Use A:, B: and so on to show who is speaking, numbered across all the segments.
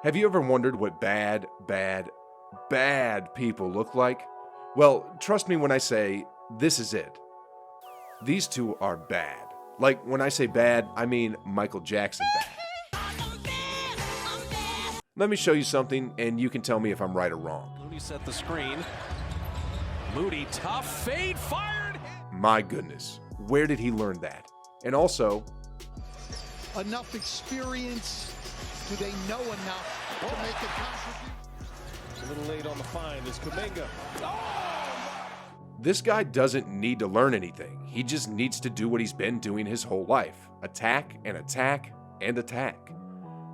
A: Have you ever wondered what bad people look like? Well, trust me when I say this is it. These two are bad. Like, when I say bad, I mean Michael Jackson bad. Let me show you something, and you can tell me if I'm right or wrong.
B: Moody set the screen. Moody, tough fade, fired!
A: My goodness, where did he learn that? And also,
C: enough experience? Do they know enough to make a contribution?
B: A little late on the find is Kuminga.
A: this guy doesn't need to learn anything. He just needs to do what he's been doing his whole life. Attack and attack and attack.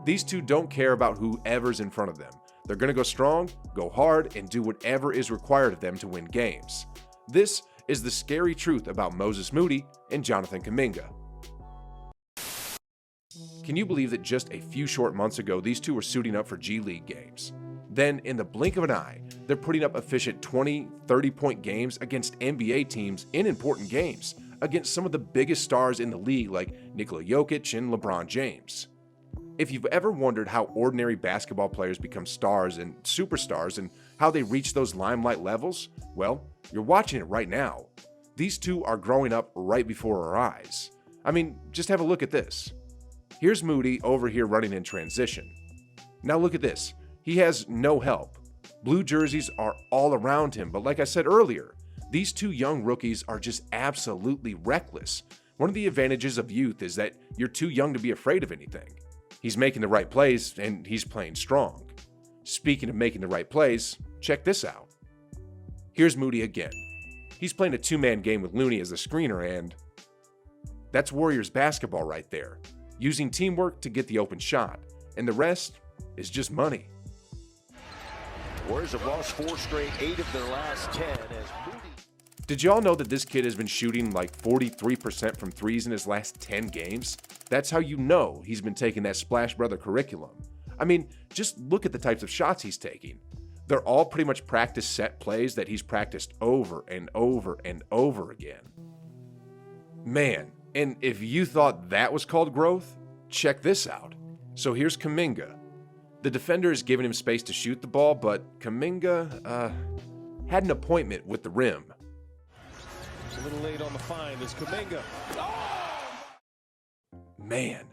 A: These two don't care about whoever's in front of them. They're going to go strong, go hard, and do whatever is required of them to win games. This is the scary truth about Moses Moody and Jonathan Kuminga. Can you believe that just a few short months ago, these two were suiting up for G League games? Then, in the blink of an eye, they're putting up efficient 20, 30-point games against NBA teams in important games, against some of the biggest stars in the league like Nikola Jokic and LeBron James. If you've ever wondered how ordinary basketball players become stars and superstars and how they reach those limelight levels, well, you're watching it right now. These two are growing up right before our eyes. I mean, just have a look at this. Here's Moody over here running in transition. Now look at this. He has no help. Blue jerseys are all around him, but like I said earlier, these two young rookies are just absolutely reckless. One of the advantages of youth is that you're too young to be afraid of anything. He's making the right plays, and he's playing strong. Speaking of making the right plays, check this out. Here's Moody again. He's playing a two-man game with Looney as a screener, and that's Warriors basketball right there. Using teamwork to get the open shot, and the rest is just money.
D: Warriors have lost 4 straight, 8 of their last 10 as Moody.
A: Did y'all know that this kid has been shooting like 43% from threes in his last 10 games? That's how you know he's been taking that Splash Brother curriculum. I mean, just look at the types of shots he's taking. They're all pretty much practice set plays that he's practiced over and over and over again. Man, and if you thought that was called growth, check this out. So here's Kuminga. The defender is giving him space to shoot the ball, but Kuminga, had an appointment with the rim.
B: A little late on the find is Kuminga.
A: Man,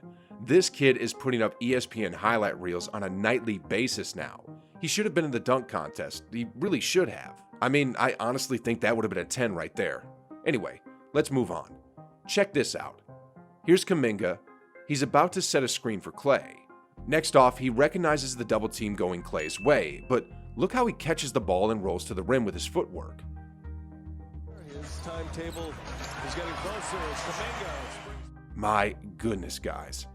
A: this kid is putting up ESPN highlight reels on a nightly basis now. He should have been in the dunk contest. He really should have. I mean, I honestly think that would have been a 10 right there. Anyway, let's move on. Check this out. Here's Kuminga. He's about to set a screen for Clay. Next off, he recognizes the double team going Clay's way, but look how he catches the ball and rolls to the rim with his footwork.
B: His timetable is getting closer as Kuminga.
A: My goodness, guys.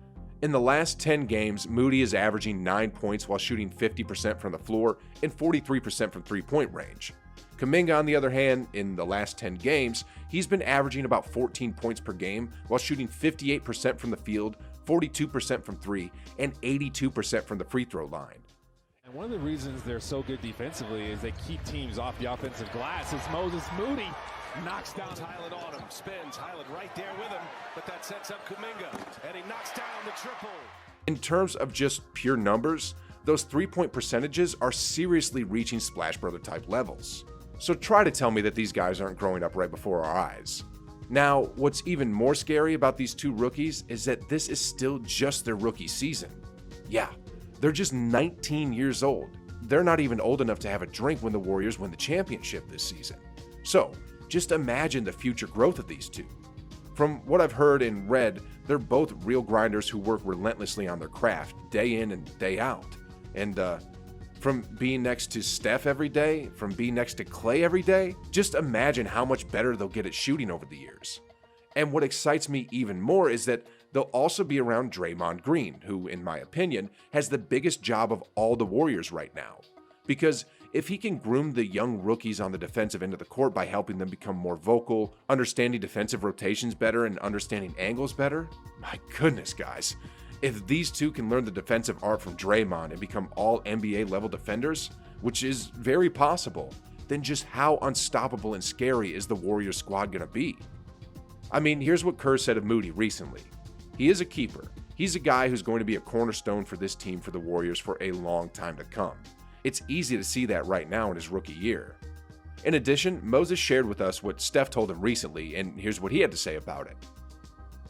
A: In the last 10 games, Moody is averaging 9 points while shooting 50% from the floor and 43% from three-point range. Kuminga, on the other hand, in the last 10 games, he's been averaging about 14 points per game while shooting 58% from the field, 42% from three, and 82% from the free throw line.
E: And one of the reasons they're so good defensively is they keep teams off the offensive glass. It's Moses Moody knocks down
B: Highland on him, spins, Highland right there with him, but that sets up Kuminga, and he knocks down the triple.
A: In terms of just pure numbers, those three-point percentages are seriously reaching Splash Brother type levels. So try to tell me that these guys aren't growing up right before our eyes. Now, what's even more scary about these two rookies is that this is still just their rookie season. Yeah, they're just 19 years old. They're not even old enough to have a drink when the Warriors win the championship this season. So, just imagine the future growth of these two. From what I've heard and read, they're both real grinders who work relentlessly on their craft, day in and day out. And from being next to Steph every day, from being next to Clay every day, just imagine how much better they'll get at shooting over the years. And what excites me even more is that they'll also be around Draymond Green, who, in my opinion, has the biggest job of all the Warriors right now. Because if he can groom the young rookies on the defensive end of the court by helping them become more vocal, understanding defensive rotations better, and understanding angles better, my goodness, guys. If these two can learn the defensive art from Draymond and become all NBA level defenders, which is very possible, then just how unstoppable and scary is the Warriors squad gonna be? I mean, here's what Kerr said of Moody recently. He is a keeper. He's a guy who's going to be a cornerstone for this team for the Warriors for a long time to come. It's easy to see that right now in his rookie year. In addition, Moses shared with us what Steph told him recently, and here's what he had to say about it.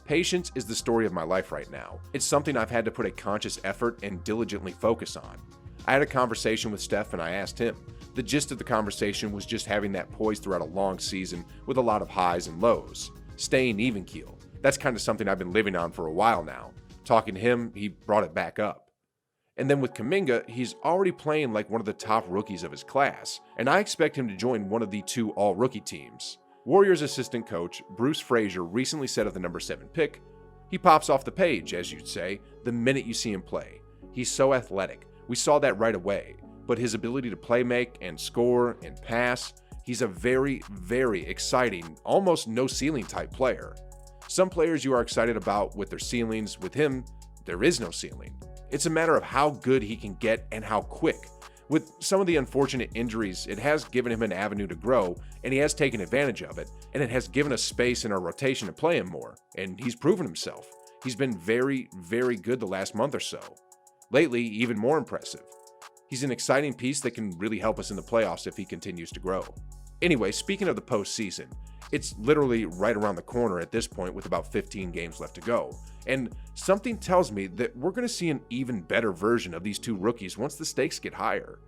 A: Patience is the story of my life right now. It's something I've had to put a conscious effort and diligently focus on. I had a conversation with Steph and I asked him. The gist of the conversation was just having that poise throughout a long season with a lot of highs and lows. Staying even keel. That's kind of something I've been living on for a while now. Talking to him, he brought it back up. And then with Kuminga, he's already playing like one of the top rookies of his class, and I expect him to join one of the 2 all-rookie teams. Warriors assistant coach Bruce Frazier recently said of the number 7 pick, "He pops off the page, as you'd say, the minute you see him play. He's so athletic. We saw that right away. But his ability to play make and score and pass, he's a very, very exciting, almost no ceiling type player. Some players you are excited about with their ceilings, with him, there is no ceiling. It's a matter of how good he can get and how quick. With some of the unfortunate injuries, it has given him an avenue to grow, and he has taken advantage of it, and it has given us space in our rotation to play him more, and he's proven himself. He's been very, very good the last month or so. Lately, even more impressive. He's an exciting piece that can really help us in the playoffs if he continues to grow." Anyway, speaking of the postseason, it's literally right around the corner at this point with about 15 games left to go. And something tells me that we're going to see an even better version of these 2 rookies once the stakes get higher.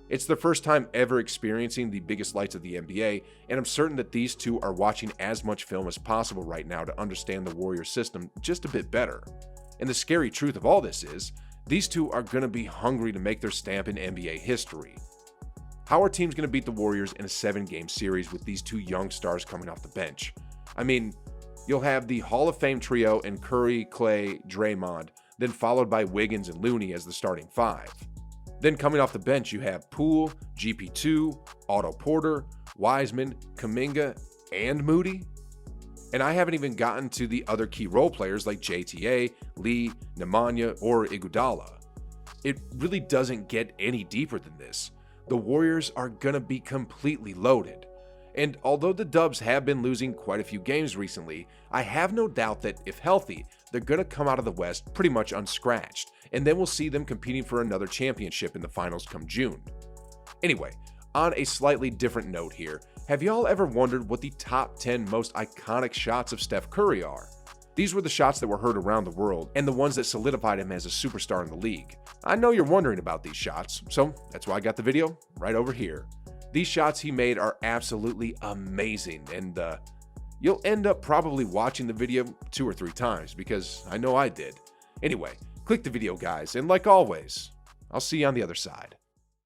A: It's their first time ever experiencing the biggest lights of the NBA, and I'm certain that these 2 are watching as much film as possible right now to understand the Warriors system just a bit better. And the scary truth of all this is, these 2 are going to be hungry to make their stamp in NBA history. How are teams going to beat the Warriors in a 7-game series with these 2 young stars coming off the bench? I mean, you'll have the Hall of Fame trio in Curry, Clay, Draymond, then followed by Wiggins and Looney as the starting 5. Then coming off the bench, you have Poole, GP2, Otto Porter, Wiseman, Kuminga, and Moody. And I haven't even gotten to the other key role players like JTA, Lee, Nemanja, or Iguodala. It really doesn't get any deeper than this. The Warriors are gonna be completely loaded. And although the Dubs have been losing quite a few games recently, I have no doubt that if healthy, they're gonna come out of the West pretty much unscratched, and then we'll see them competing for another championship in the finals come June. Anyway, on a slightly different note here, have y'all ever wondered what the top 10 most iconic shots of Steph Curry are? These were the shots that were heard around the world and the ones that solidified him as a superstar in the league. I know you're wondering about these shots, so that's why I got the video right over here. These shots he made are absolutely amazing, and you'll end up probably watching the video 2 or 3 times because I know I did. Anyway, click the video, guys, and like always, I'll see you on the other side.